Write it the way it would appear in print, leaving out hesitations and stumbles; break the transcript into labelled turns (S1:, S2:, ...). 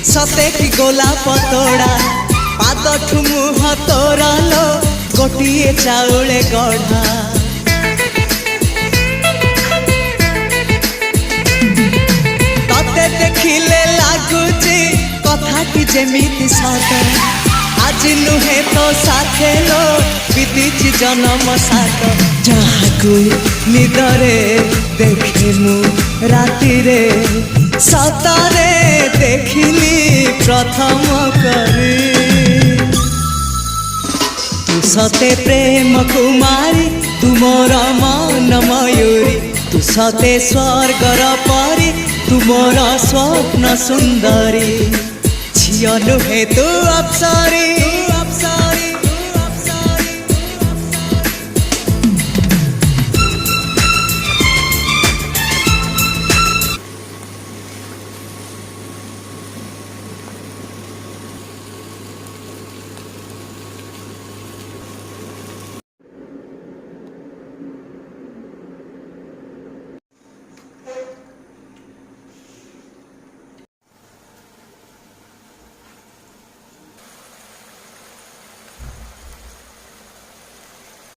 S1: सते कि गोलाप तोड़ा पादठु मुह तोरा लो गोटिए चाउले गढ़ा तते देखिले लागुची कथाटी जेमिति सत आज नुहे तो साथे लो बीतीची जन्म साथ जहाकु निदरे देखे मु राति रे सतरे देखिली प्रथम करी तू सते प्रेम कुमारी तू मोर मन मयूरी तू सते स्वर्गर परी तू मोर स्वप्न सुंदरी झियो नुहे तू अप्सरी।